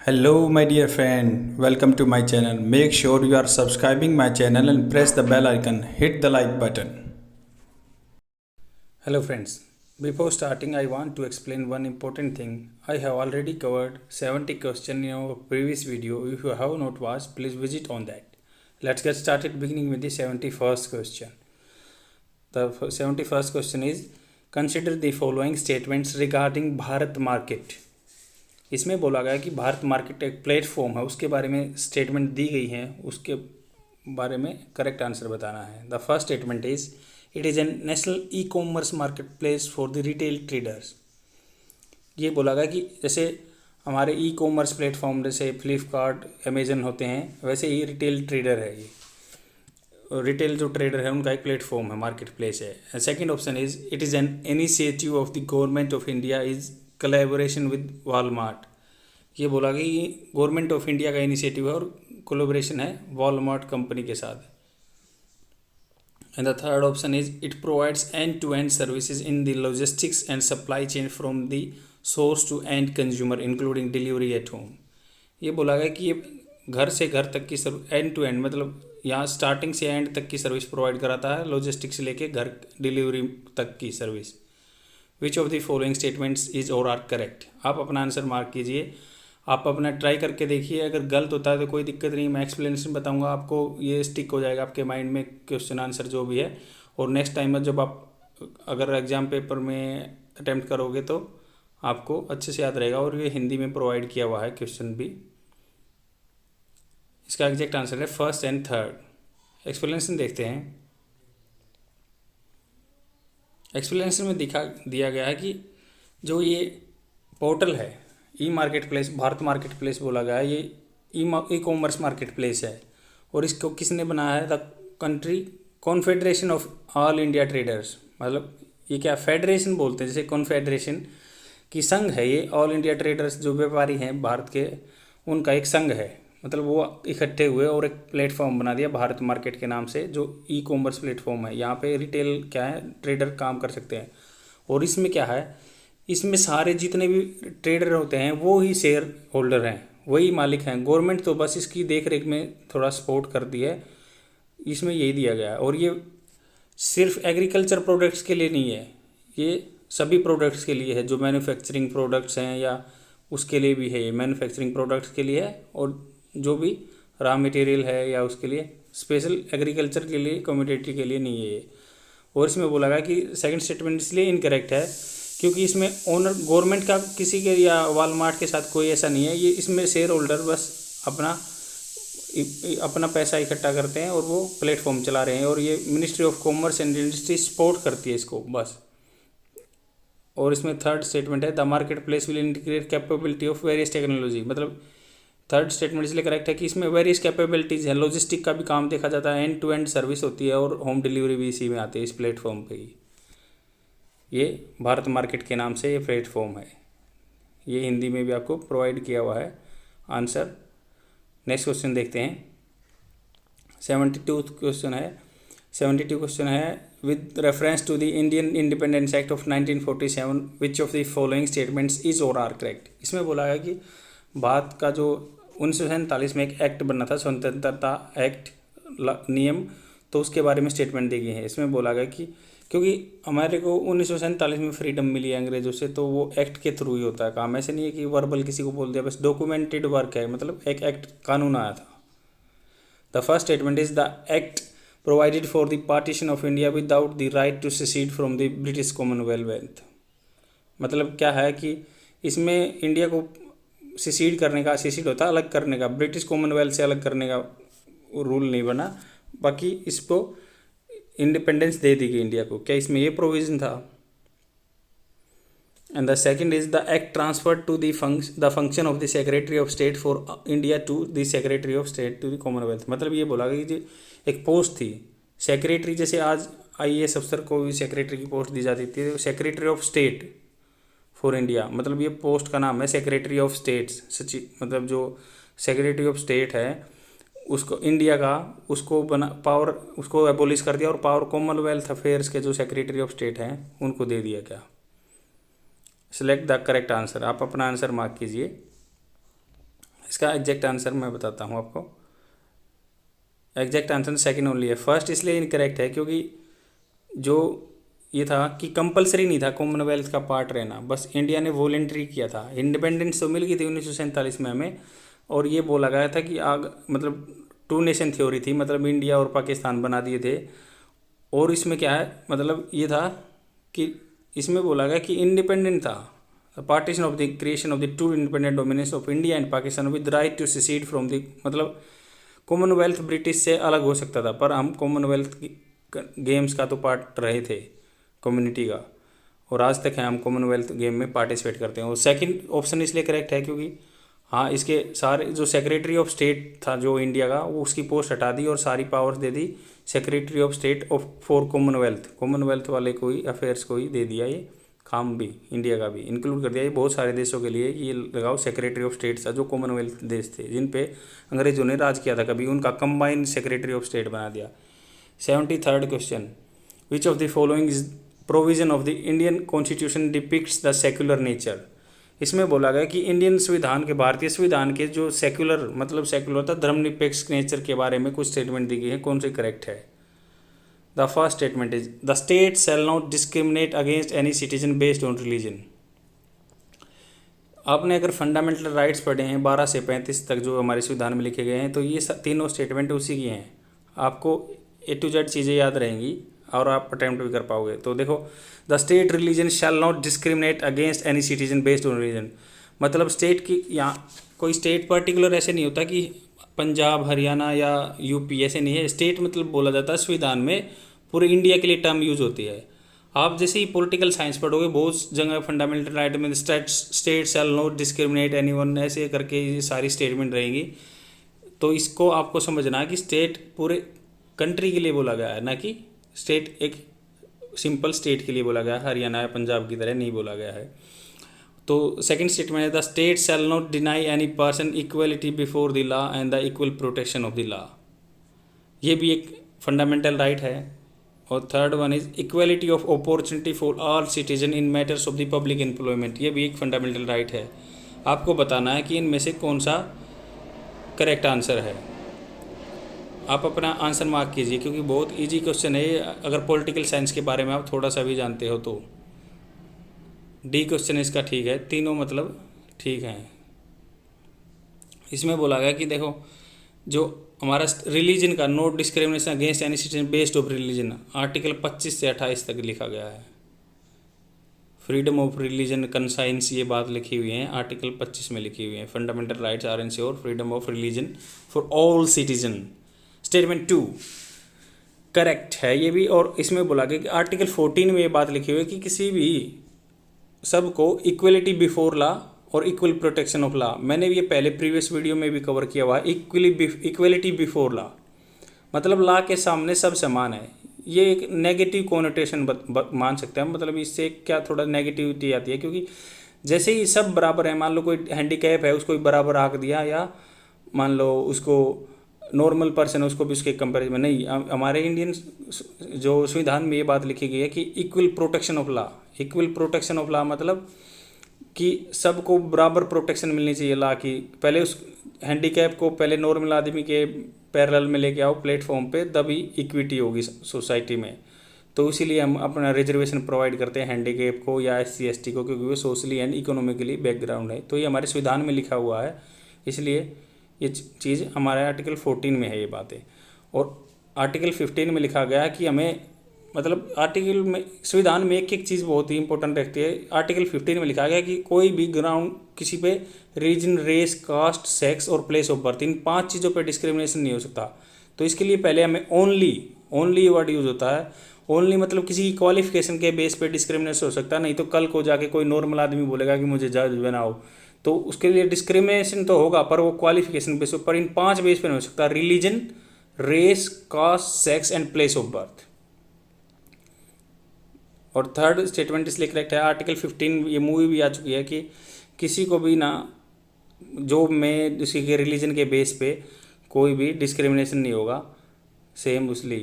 Hello my dear friend, welcome to my channel. Make sure you are subscribing my channel and press the bell icon. Hit the like button. Hello friends, before starting I want to explain one important thing. I have already covered 70 questions in our previous video. If you have not watched, please visit on that. Let's get started beginning with the 71st question. The 71st question is, consider the following statements regarding Bharat market. इसमें बोला गया कि Bharat market एक platform है, उसके बारे में statement दी गई है, उसके बारे में करेक्ट आंसर बताना है. The first statement is it is N national e commerce market place for the retail traders. ये बोला गया कि जैसे हमारे ई कॉमर्स प्लेटफॉर्म जैसे फ्लिपकार्ट अमेजन होते हैं, वैसे ही रिटेल ट्रेडर है. ये रिटेल जो ट्रेडर है उनका एक प्लेटफॉर्म है, मार्केट प्लेस है. Second option is it is an initiative of the government of India is collaboration with Walmart. ये बोला कि गवर्नमेंट ऑफ इंडिया का इनिशिएटिव है और कोलैबोरेशन है वॉलमार्ट कंपनी के साथ. And the third option is it provides end to end services in the logistics and supply chain from the source to end consumer including delivery at home. ये बोला गया कि ये घर से घर तक की एंड टू एंड मतलब यहाँ स्टार्टिंग से एंड तक की सर्विस प्रोवाइड कराता है, लॉजिस्टिक्स से लेके घर डिलीवरी तक की service. Which of the following statements is और आर करेक्ट. आप अपना आंसर मार्क कीजिए, आप अपना ट्राई करके देखिए. अगर गलत होता है तो कोई दिक्कत नहीं, मैं एक्सप्लेनेशन बताऊंगा आपको, ये स्टिक हो जाएगा आपके माइंड में क्वेश्चन आंसर जो भी है. और नेक्स्ट टाइम में जब आप अगर एग्ज़ाम पेपर में अटैम्प्ट करोगे तो आपको अच्छे से याद रहेगा. और ये हिंदी में प्रोवाइड किया हुआ है क्वेश्चन भी. इसका एग्जैक्ट आंसर है फर्स्ट एंड थर्ड. एक्सप्लेनेशन देखते हैं. एक्सप्लेनेशन में दिया गया है कि जो ये पोर्टल है e market place, Bharat market place बोला गया है, ये ई कॉमर्स मार्केट प्लेस है. और इसको किसने बनाया है? The country confederation of all India traders. मतलब ये क्या फेडरेशन बोलते हैं, जैसे कॉन्फेडरेशन की संघ है ये. ऑल इंडिया ट्रेडर्स जो व्यापारी हैं भारत के, उनका एक संघ है. मतलब वो इकट्ठे हुए और एक प्लेटफॉर्म बना दिया भारत मार्केट के नाम से, जो ई कॉमर्स प्लेटफॉर्म है. यहाँ पे रिटेल क्या है, ट्रेडर काम कर सकते हैं. और इसमें क्या है, इसमें सारे जितने भी ट्रेडर होते हैं वो ही शेयर होल्डर हैं, वही मालिक हैं. गवर्नमेंट तो बस इसकी देख रेख में थोड़ा सपोर्ट करती है. इसमें यही दिया गया है. और ये सिर्फ एग्रीकल्चर प्रोडक्ट्स के लिए नहीं है, ये सभी प्रोडक्ट्स के लिए है. जो मैन्युफैक्चरिंग प्रोडक्ट्स हैं या उसके लिए भी है, ये मैन्युफैक्चरिंग प्रोडक्ट्स के लिए है. और जो भी रॉ मटेरियल है या उसके लिए, स्पेशल एग्रीकल्चर के लिए, कमोडिटी के लिए नहीं है ये. और इसमें बोला गया कि सेकंड स्टेटमेंट इसलिए इनकरेक्ट है क्योंकि इसमें ओनर गवर्नमेंट का किसी के या वॉलमार्ट के साथ कोई ऐसा नहीं है. ये इसमें शेयर होल्डर बस अपना पैसा इकट्ठा करते हैं और वो प्लेटफॉर्म चला रहे हैं. और ये ministry of commerce and industry support करती है इसको बस. और इसमें थर्ड स्टेटमेंट है the market place will integrate capability of various technology. मतलब थर्ड स्टेटमेंट इसलिए करेक्ट है कि इसमें वेरियस कैपेबिलिटीज़ है, लॉजिस्टिक का भी काम देखा जाता है, एंड टू एंड सर्विस होती है और होम डिलीवरी भी इसी में आती है इस प्लेटफॉर्म पे ही. ये भारत मार्केट के नाम से ये प्लेटफॉर्म है. ये हिंदी में भी आपको प्रोवाइड किया हुआ है आंसर. नेक्स्ट क्वेश्चन देखते हैं. 72 क्वेश्चन है with reference to the Indian Independence Act of 1947 which of the following statements is और आर करेक्ट. इसमें बोला गया कि भारत का जो 1947 में एक एक्ट बना था, स्वतंत्रता एक्ट नियम, तो उसके बारे में स्टेटमेंट दी गई है. इसमें बोला गया कि क्योंकि हमारे को 1947 में फ्रीडम मिली है अंग्रेज़ों से, तो वो एक्ट के थ्रू ही होता है काम. ऐसे नहीं है कि वर्बल किसी को बोल दिया, बस डॉक्यूमेंटेड वर्क है, मतलब एक एक्ट कानून आया था. The first statement is the act provided for the partition of India without the right to secede from the British commonwealth. मतलब क्या है कि इसमें इंडिया को सेसीड करने का, सेसीड होता है अलग करने का, ब्रिटिश कॉमनवेल्थ से अलग करने का रूल नहीं बना. बाकी इसको इंडिपेंडेंस दे दी गई इंडिया को. क्या इसमें ये प्रोविज़न था? And the second is the act transferred to the function of the secretary of state for India to the secretary of state to the commonwealth. मतलब ये बोला गया कि एक पोस्ट थी सेक्रेटरी, जैसे आज IAS अफसर को भी सेक्रेटरी की पोस्ट दी जाती थी, secretary of state for India. मतलब ये पोस्ट का नाम है सेक्रेटरी ऑफ स्टेट्स. मतलब जो सेक्रेटरी ऑफ स्टेट है उसको इंडिया का, उसको पावर उसको एबोलिश कर दिया और पावर कॉमनवेल्थ अफेयर्स के जो सेक्रेटरी ऑफ स्टेट हैं उनको दे दिया. क्या? Select the correct answer. आप अपना आंसर मार्क कीजिए. इसका एग्जैक्ट आंसर मैं बताता हूँ आपको। एग्जैक्ट आंसर सेकंड ओनली है। फर्स्ट इसलिए इनकरेक्ट है क्योंकि जो ये था कि कंपलसरी नहीं था कॉमनवेल्थ का पार्ट रहना, बस इंडिया ने वॉलेंट्री किया था। इंडिपेंडेंस तो मिल गई थी 1947 में हमें, और ये बोला गया था कि मतलब टू नेशन थ्योरी थी, मतलब इंडिया और पाकिस्तान बना दिए थे। और इसमें क्या है, मतलब ये था कि इसमें बोला गया कि इंडिपेंडेंट था, partition of the creation of the two independent dominions of India and Pakistan with right to secede from the, मतलब कॉमनवेल्थ ब्रिटिश से अलग हो सकता था, पर हम कॉमनवेल्थ गेम्स का तो पार्ट रहे थे कम्युनिटी का, और आज तक है हम कॉमनवेल्थ गेम में पार्टिसिपेट करते हैं। और सेकंड ऑप्शन इसलिए करेक्ट है क्योंकि हाँ, इसके सारे जो सेक्रेटरी ऑफ स्टेट था जो इंडिया का, वो उसकी पोस्ट हटा दी और सारी powers they the secretary of state of for Commonwealth वाले को ही, अफेयर्स को ही दे दिया ये काम भी, इंडिया का भी इंक्लूड कर दिया। ये बहुत सारे देशों के लिए ये लगाओ सेक्रेटरी ऑफ स्टेट था, जो कॉमनवेल्थ देश थे जिन पे अंग्रेजों ने राज किया था कभी, उनका कंबाइंड सेक्रेटरी ऑफ स्टेट बना दिया। 73rd question, which of the following is provision of the Indian constitution depicts the secular nature. इसमें बोला गया कि इंडियन संविधान के, भारतीय संविधान के जो सेक्युलर, मतलब सेक्युलर था धर्मनिरपेक्ष नेचर के बारे में कुछ स्टेटमेंट दी गई है, कौन से करेक्ट है। The first statement is the state shall not discriminate against any citizen based on religion. आपने अगर फंडामेंटल राइट्स पढ़े हैं 12 से 35 तक जो हमारे संविधान में लिखे गए हैं, तो ये तीनों स्टेटमेंट उसी की हैं। आपको A to Z चीज़ें याद रहेंगी और आप अटैम्प्ट भी कर पाओगे। तो देखो, the state religion shall not discriminate against any citizen based on religion, मतलब स्टेट की, यहाँ कोई स्टेट पर्टिकुलर ऐसे नहीं होता कि पंजाब हरियाणा या यूपी, ऐसे नहीं है। स्टेट मतलब बोला जाता है संविधान में पूरे इंडिया के लिए टर्म यूज होती है। आप जैसे ही पॉलिटिकल साइंस पढ़ोगे बहुत जगह फंडामेंटल राइट में state shall not discriminate anyone ऐसे करके ये सारी स्टेटमेंट रहेंगी। तो इसको आपको समझना है कि स्टेट पूरे कंट्री के लिए बोला गया है, ना कि स्टेट एक सिंपल स्टेट के लिए बोला गया है, हरियाणा या पंजाब की तरह नहीं बोला गया है। तो सेकंड स्टेटमेंट है the state shall not deny any person equality before the law and the equal protection of the law, ये भी एक फंडामेंटल राइट है। और third one is equality of opportunity for all citizen in matters of the public employment, ये भी एक fundamental right है। आपको बताना है कि इनमें से कौन सा करेक्ट आंसर है। आप अपना आंसर मार्क कीजिए क्योंकि बहुत इजी क्वेश्चन है, अगर पॉलिटिकल साइंस के बारे में आप थोड़ा सा भी जानते हो तो। डी क्वेश्चन इसका ठीक है, तीनों मतलब ठीक हैं। इसमें बोला गया कि देखो, जो हमारा रिलीजन का no discrimination against any citizen based of religion, article 25 से 28 तक लिखा गया है। फ्रीडम ऑफ रिलीजन कंसाइंस ये बात लिखी हुई है, आर्टिकल 25 में लिखी हुई है। Fundamental rights are ensure freedom of religion for all citizen. Statement 2 correct है ये भी। और इसमें बोला गया कि आर्टिकल 14 में ये बात लिखी हुई है कि किसी भी सबको इक्वलिटी बिफोर लॉ और इक्वल प्रोटेक्शन ऑफ लॉ। मैंने ये पहले प्रीवियस वीडियो में भी कवर किया हुआ है। इक्वलिटी बिफोर लॉ मतलब लॉ के सामने सब समान है। ये एक नेगेटिव कोनोटेशन मान सकते हैं, मतलब इससे क्या थोड़ा नेगेटिविटी आती है, क्योंकि जैसे ही सब बराबर है, मान लो कोई हैंडीकैप है उसको भी बराबर आंक दिया, या मान लो उसको नॉर्मल पर्सन है उसको भी उसके कंपेरिजन में नहीं। हमारे इंडियन जो संविधान में ये बात लिखी गई है कि equal protection of law. Equal protection of law मतलब कि सबको बराबर प्रोटेक्शन मिलनी चाहिए लॉ की। पहले उस हैंडीकैप को पहले नॉर्मल आदमी के पैरेलल में लेके आओ प्लेटफॉर्म पे, तभी इक्विटी होगी सोसाइटी में। तो इसीलिए हम अपना रिजर्वेशन प्रोवाइड करते हैं हैंडीकैप को या SC ST को, क्योंकि वो सोशली एंड इकोनॉमिकली बैकग्राउंड है। तो ये हमारे संविधान में लिखा हुआ है, इसलिए ये चीज़ हमारे आर्टिकल 14 में है ये बातें। और आर्टिकल 15 में लिखा गया है कि हमें, मतलब आर्टिकल में संविधान में एक एक चीज़ बहुत ही इंपॉर्टेंट रखती है। आर्टिकल 15 में लिखा गया कि कोई भी ग्राउंड किसी पे रीजन, रेस, कास्ट, सेक्स और प्लेस ऑफ बर्थ, इन 5 चीज़ों पे डिस्क्रिमिनेशन नहीं हो सकता। तो इसके लिए पहले हमें ओनली वर्ड यूज़ होता है। ओनली मतलब किसी की क्वालिफिकेशन के बेस पे डिस्क्रिमिनेशन हो सकता है, नहीं तो कल को जाके कोई नॉर्मल आदमी बोलेगा कि मुझे जज बनाओ, तो उसके लिए डिस्क्रिमिनेशन तो होगा, पर वो क्वालिफिकेशन बेस पर इन 5 बेस पे नहीं हो सकता: religion, race, caste, sex and place of birth. और थर्ड स्टेटमेंट इसलिए करेक्ट है, आर्टिकल 15 ये मूवी भी आ चुकी है कि किसी को भी ना जॉब में किसी के रिलीजन के बेस पे कोई भी डिस्क्रिमिनेशन नहीं होगा सेम उसली।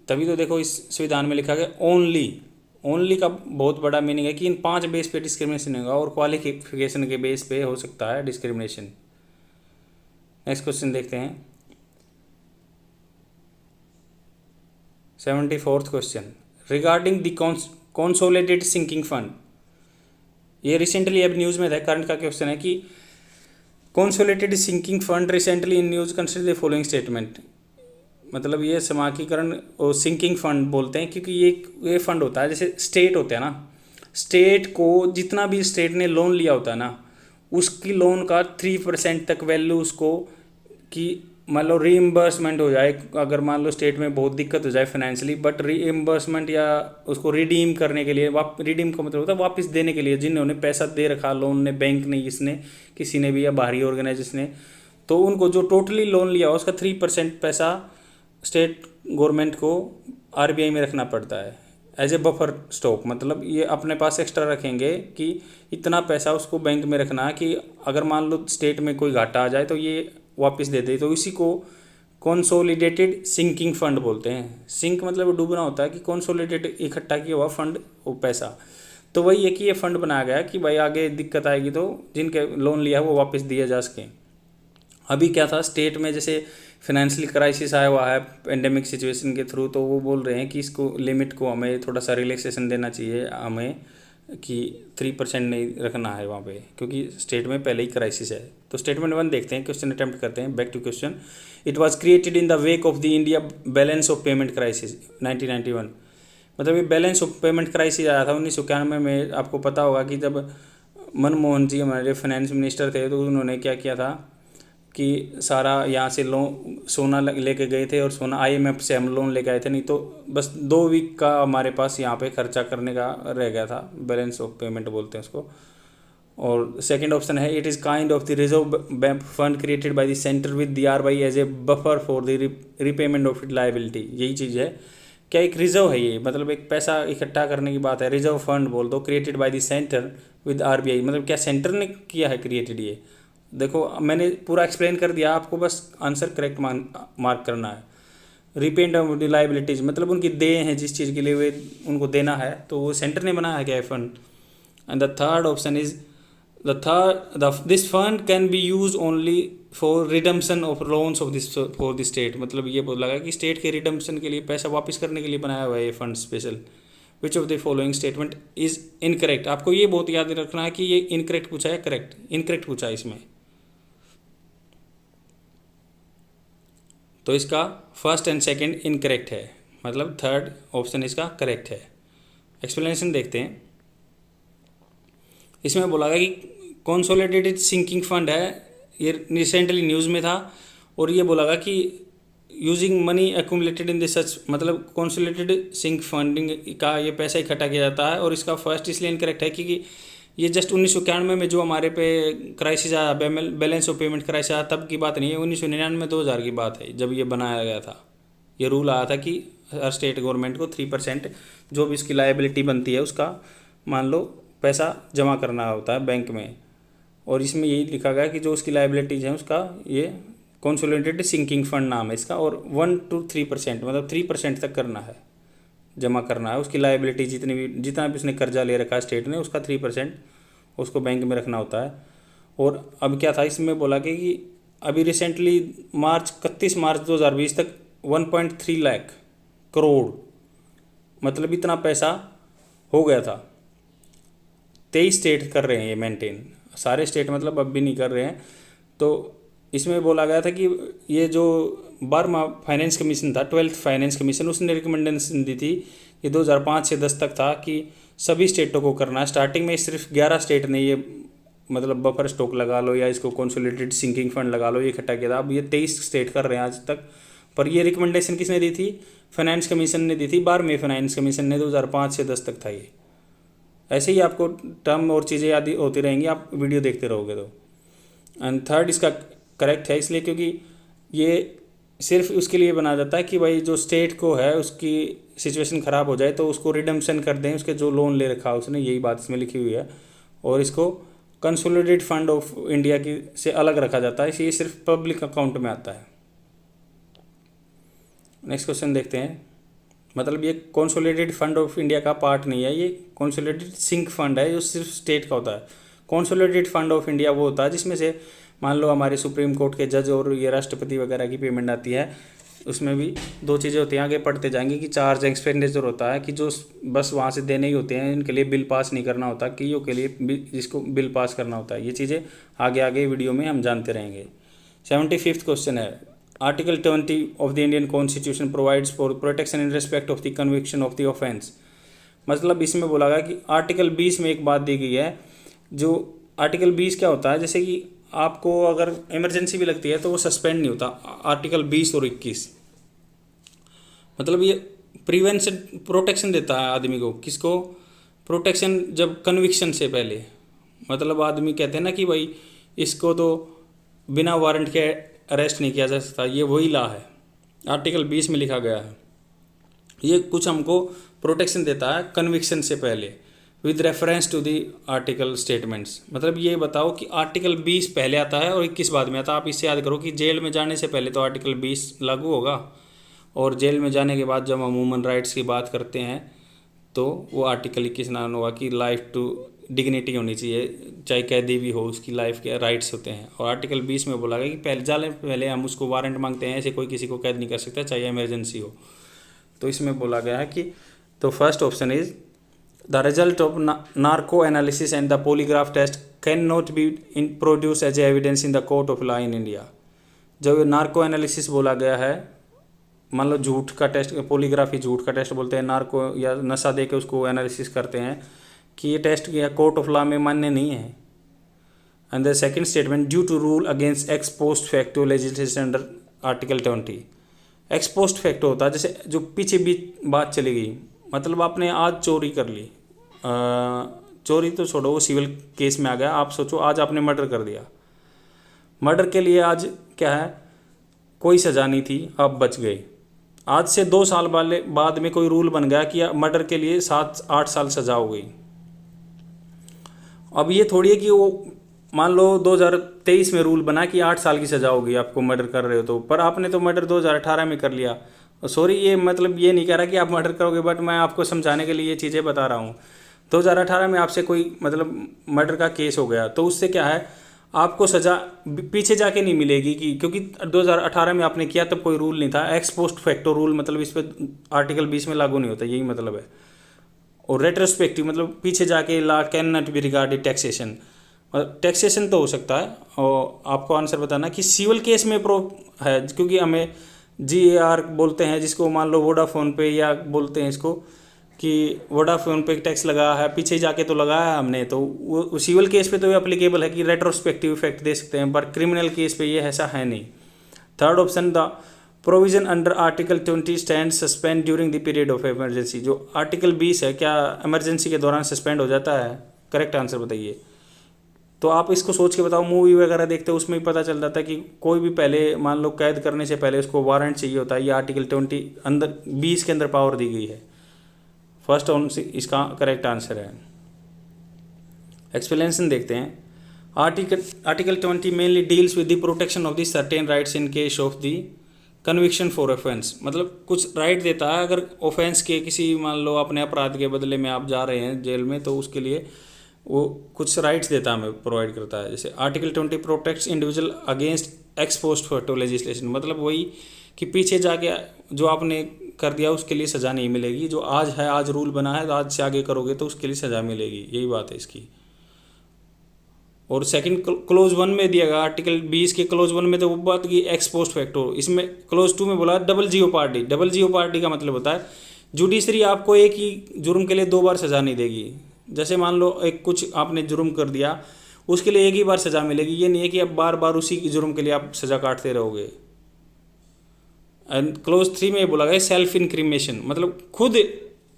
तभी तो देखो इस संविधान में लिखा गया ओनली का बहुत बड़ा मीनिंग है कि इन 5 बेस पे डिस्क्रिमिनेशन होगा और क्वालिफिकेशन के बेस पे हो सकता है डिस्क्रिमिनेशन। नेक्स्ट क्वेश्चन देखते हैं 74th question regarding the consolidated sinking fund. ये रिसेंटली अब न्यूज़ में था, करंट का क्वेश्चन है कि consolidated sinking fund recently in news consider the following statement. मतलब ये समाकीकरण और सिंकिंग फंड बोलते हैं क्योंकि ये फंड होता है, जैसे स्टेट होते हैं ना, स्टेट को जितना भी स्टेट ने लोन लिया होता है ना, उसकी लोन का 3% तक वैल्यू उसको कि मान लो रीइम्बर्समेंट हो जाए, अगर मान लो स्टेट में बहुत दिक्कत हो जाए फाइनेंशियली, बट रीइम्बर्समेंट या उसको रिडीम करने के लिए, रिडीम का मतलब होता है वापस देने के लिए, जिन्होंने पैसा दे रखा लोन ने, बैंक ने, इसने किसी ने भी या बाहरी ऑर्गेनाइजेशन ने, तो उनको जो टोटली लोन लिया हो उसका 3% पैसा स्टेट गवर्नमेंट को आरबीआई में रखना पड़ता है एज ए बफर स्टॉक। मतलब ये अपने पास एक्स्ट्रा रखेंगे कि इतना पैसा उसको बैंक में रखना है कि अगर मान लो स्टेट में कोई घाटा आ जाए तो ये वापस दे दे। तो इसी को कंसोलिडेटेड सिंकिंग फंड बोलते हैं। सिंक मतलब डूबना होता है, कि कंसोलिडेटेड इकट्ठा किया हुआ फंड, वो पैसा। तो वही है कि ये फंड बनाया गया कि भाई आगे दिक्कत आएगी तो जिनके लोन लिया है वो वापस दिया जा सके। अभी क्या था, स्टेट में जैसे फाइनेंशियल क्राइसिस आया हुआ है पेंडेमिक सिचुएशन के थ्रू, तो वो बोल रहे हैं कि इसको लिमिट को हमें थोड़ा सा रिलैक्सेशन देना चाहिए हमें, कि 3% नहीं रखना है वहाँ पे, क्योंकि स्टेट में पहले ही क्राइसिस है। तो स्टेटमेंट 1 देखते हैं, क्वेश्चन अटेम्प्ट करते हैं। Back to question. It was created in the wake of the India balance of payment crisis 1991। मतलब ये बैलेंस ऑफ पेमेंट क्राइसिस आया था 1991 में। आपको पता होगा कि जब मनमोहन जी हमारे फाइनेंस मिनिस्टर थे, तो उन्होंने क्या किया था कि सारा यहाँ से लोन सोना लेके गए थे, और सोना आईएमएफ से हम लोन लेके आए थे, नहीं तो बस 2 वीक का हमारे पास यहाँ पे खर्चा करने का रह गया था, बैलेंस ऑफ पेमेंट बोलते हैं उसको। और सेकंड ऑप्शन है, it is kind of the reserve fund created by the centre with the RBI as a buffer for the repayment of it liability. यही चीज़ है, क्या एक रिजर्व है ये, मतलब एक पैसा इकट्ठा करने की बात है, रिजर्व फंड बोल दो, created by the centre with RBI. मतलब क्या सेंटर ने किया है क्रिएटेड ये? देखो मैंने पूरा एक्सप्लेन कर दिया, आपको बस आंसर करेक्ट मार्क करना है। रिपेंड ऑफ लाइबिलिटीज मतलब उनकी देय हैं, जिस चीज़ के लिए वे उनको देना है, तो वो सेंटर ने बनाया है क्या fund. And the third option is this fund can be use only for redemption of loans of this for the state. मतलब ये बोला गया कि स्टेट के रिडम्पशन के लिए, पैसा वापस करने के लिए बनाया हुआ है ये fund special. Which of the following statement is incorrect. आपको ये बहुत याद रखना है कि ये इनकरेक्ट पूछा है, करेक्ट इनकरेक्ट पूछा है इसमें। तो इसका फर्स्ट एंड सेकंड इनकरेक्ट है, मतलब थर्ड ऑप्शन इसका करेक्ट है। एक्सप्लेनेशन देखते हैं। इसमें बोला गया कि कंसोलिडेटेड सिंकिंग फंड है, ये रिसेंटली न्यूज़ में था, और ये बोला गया कि using money accumulated in this such, मतलब कंसोलिडेटेड सिंक फंडिंग का ये पैसा इकट्ठा किया जाता है। और इसका फर्स्ट इसलिए इनकरेक्ट है क्योंकि ये जस्ट 1991 में जो हमारे पे क्राइसिस आया, बैलेंस ऑफ पेमेंट क्राइसिस आया, तब की बात नहीं है, 1999 2000 की बात है, जब ये बनाया गया था। ये रूल आया था कि हर स्टेट गवर्नमेंट को 3% जो भी इसकी लाइबिलिटी बनती है उसका मान लो पैसा जमा करना होता है बैंक में। और इसमें यही लिखा गया कि जो उसकी लाइबिलिटीज़ हैं उसका ये कंसोलिडेटेड सिंकिंग फंड नाम है इसका, और 1 to 3% मतलब 3% तक करना है, जमा करना है। उसकी लाइबिलिटी जितना भी उसने कर्जा ले रखा है स्टेट ने, उसका 3% उसको बैंक में रखना होता है। और अब क्या था इसमें बोला कि अभी रिसेंटली 31 मार्च 2020 तक 1.3 लाख करोड़ मतलब इतना पैसा हो गया था। 23 स्टेट कर रहे हैं ये मेंटेन, सारे स्टेट मतलब अब भी नहीं कर रहे हैं। तो इसमें बोला गया था कि ये जो 12वां फाइनेंस कमीशन था, 12th फाइनेंस कमीशन, उसने रिकमेंडेशन दी थी कि 2005 से 10 तक था कि सभी स्टेटों को करना है। स्टार्टिंग में सिर्फ 11 स्टेट ने ये मतलब बफर स्टॉक लगा लो या इसको कंसोलिडेटेड सिंकिंग फंड लगा लो, ये इकट्ठा किया था। अब ये 23 स्टेट कर रहे हैं आज तक। पर ये रिकमेंडेशन किसने दी थी? फाइनेंस कमीशन ने दी थी, 12वें फाइनेंस कमीशन ने, 2005 से 10 तक था ये। ऐसे ही आपको टर्म और चीज़ें याद होती रहेंगी, आप वीडियो देखते रहोगे तो। एंड थर्ड इसका करेक्ट है, इसलिए क्योंकि ये सिर्फ उसके लिए बनाया जाता है कि भाई जो स्टेट को है उसकी सिचुएशन ख़राब हो जाए तो उसको रिडम्पशन कर दें, उसके जो लोन ले रखा है उसने, यही बात इसमें लिखी हुई है। और इसको कंसोलिडेटेड फंड ऑफ इंडिया की से अलग रखा जाता है, ये सिर्फ पब्लिक अकाउंट में आता है। नेक्स्ट क्वेश्चन देखते हैं। मतलब ये कंसोलिडेटेड फंड ऑफ इंडिया का पार्ट नहीं है, ये कंसोलिडेटेड सिंक फंड है जो सिर्फ स्टेट का होता है। कंसोलिडेटेड फंड ऑफ इंडिया वो होता है जिसमें से मान लो हमारे सुप्रीम कोर्ट के जज और ये राष्ट्रपति वगैरह की पेमेंट आती है, उसमें भी दो चीज़ें होती हैं, आगे पढ़ते जाएंगे कि चार्ज एक्सपेंडिचर होता है कि जो बस वहाँ से देने ही होते हैं, इनके लिए बिल पास नहीं करना होता, कि के लिए जिसको बिल पास करना होता है। ये चीज़ें आगे आगे वीडियो में हम जानते रहेंगे। 75th क्वेश्चन है, article 20 of the Indian constitution provides for protection in respect of the conviction of the offence. मतलब इसमें बोला गया कि आर्टिकल 20 में एक बात दी गई है। जो आर्टिकल 20 क्या होता है, जैसे कि आपको अगर इमरजेंसी भी लगती है तो वो सस्पेंड नहीं होता। आर्टिकल 20 और 21 मतलब ये प्रिवेंशन प्रोटेक्शन देता है आदमी को। किसको प्रोटेक्शन? जब कन्विक्शन से पहले, मतलब आदमी कहते हैं ना कि भाई इसको तो बिना वारंट के अरेस्ट नहीं किया जा सकता, ये वही लॉ है, आर्टिकल 20 में लिखा गया है। ये कुछ हमको प्रोटेक्शन देता है कन्विक्शन से पहले with reference to the article statements. मतलब ये बताओ कि आर्टिकल 20 पहले आता है और 21 बाद में आता है। आप इससे याद करो कि जेल में जाने से पहले तो आर्टिकल 20 लागू होगा, और जेल में जाने के बाद जब हम ह्यूमन राइट्स की बात करते हैं तो वो आर्टिकल 21 नाम होगा कि लाइफ टू डिग्निटी होनी चाहिए, चाहे कैदी भी हो उसकी लाइफ के राइट्स होते हैं। और आर्टिकल 20 में बोला गया कि पहले हम उसको वारंट मांगते हैं, ऐसे कोई किसी को कैद नहीं कर सकता चाहे इमरजेंसी हो। तो इसमें बोला गया है कि तो first option is the result of narco analysis and the polygraph test can not be produce as evidence in the court of law in India. जब नार्को एनालिसिस बोला गया है, मान लो झूठ का टेस्ट, पॉलीग्राफी झूठ का टेस्ट बोलते हैं, नार्को या नशा दे के उसको एनालिसिस करते हैं, कि ये टेस्ट किया कोर्ट ऑफ लॉ में मान्य नहीं है। And the second statement due to rule against ex post facto legislation under article 20। Ex post facto होता है जैसे जो पीछे भी बात चली गई, मतलब आपने आज चोरी कर ली, चोरी तो छोड़ो वो सिविल केस में आ गया। आप सोचो आज आपने मर्डर कर दिया, मर्डर के लिए आज क्या है, कोई सज़ा नहीं थी, आप बच गए। आज से 2 साल बाद में कोई रूल बन गया कि मर्डर के लिए 7-8 साल सज़ा हो गई। अब ये थोड़ी है कि वो मान लो 2023 में रूल बना कि 8 साल की सज़ा होगी आपको मर्डर कर रहे हो तो, पर आपने तो मर्डर 2018 में कर लिया। सॉरी, ये मतलब ये नहीं कह रहा कि आप मर्डर करोगे, बट मैं आपको समझाने के लिए ये चीज़ें बता रहा हूँ। 2018 में आपसे कोई मतलब मर्डर का केस हो गया तो उससे क्या है, आपको सज़ा पीछे जाके नहीं मिलेगी कि क्योंकि 2018 में आपने किया तब कोई रूल नहीं था। एक्स पोस्ट फैक्टो रूल मतलब इस पर आर्टिकल 20 में लागू नहीं होता, यही मतलब है। और रेट्रोस्पेक्टिव मतलब पीछे जाके law can not be regarded taxation, taxation तो हो सकता है। और आपको आंसर बताना कि सिविल केस में प्रो है, क्योंकि हमें GAR बोलते हैं जिसको, मान लो वोडाफोन पे या बोलते हैं इसको कि वोडाफोन पे टैक्स लगा है, पीछे जाके तो लगाया है हमने, तो वो सिविल केस पे तो ये अप्लीकेबल है कि रेट्रोस्पेक्टिव इफेक्ट दे सकते हैं, पर क्रिमिनल केस पे ये ऐसा है नहीं। Third option, the provision under article 20 stand suspend during the period of emergency. जो आर्टिकल 20 है क्या इमरजेंसी के दौरान सस्पेंड हो जाता है? करेक्ट आंसर बताइए। तो आप इसको सोच के बताओ, मूवी वगैरह देखते हो उसमें भी पता चल जाता है कि कोई भी पहले मान लो कैद करने से पहले उसको वारंट चाहिए होता है। ये आर्टिकल 20 अंदर 20 के अंदर पावर दी गई है। फर्स्ट इसका करेक्ट आंसर है। एक्सप्लेनेशन देखते हैं। Article 20 mainly deals with the protection of the certain rights in case of the conviction for offence. मतलब कुछ राइट देता है अगर ऑफेंस के किसी, मान लो अपने अपराध के बदले में आप जा रहे हैं जेल में, तो उसके लिए वो कुछ राइट्स देता है, हमें प्रोवाइड करता है। जैसे article 20 protects individual against ex post facto legislation, मतलब वही कि पीछे जाके जो आपने कर दिया उसके लिए सज़ा नहीं मिलेगी। जो आज है, आज रूल बना है तो आज से आगे करोगे तो उसके लिए सज़ा मिलेगी, यही बात है इसकी। और सेकंड क्लोज 1 में दिया गया आर्टिकल 20 के क्लोज 1 में तो वो बात की एक्स पोस्ट फैक्टो। इसमें क्लोज 2 में बोला डबल जियोपार्डी। डबल जियोपार्डी का मतलब होता है जुडिशरी आपको एक ही जुर्म के लिए 2 बार सज़ा नहीं देगी। जैसे मान लो एक कुछ आपने जुर्म कर दिया, उसके लिए एक ही बार सज़ा मिलेगी, ये नहीं है कि अब बार बार उसी जुर्म के लिए आप सज़ा काटते रहोगे। एंड क्लोज 3 में बोला गया सेल्फ इंक्रीमेशन, मतलब खुद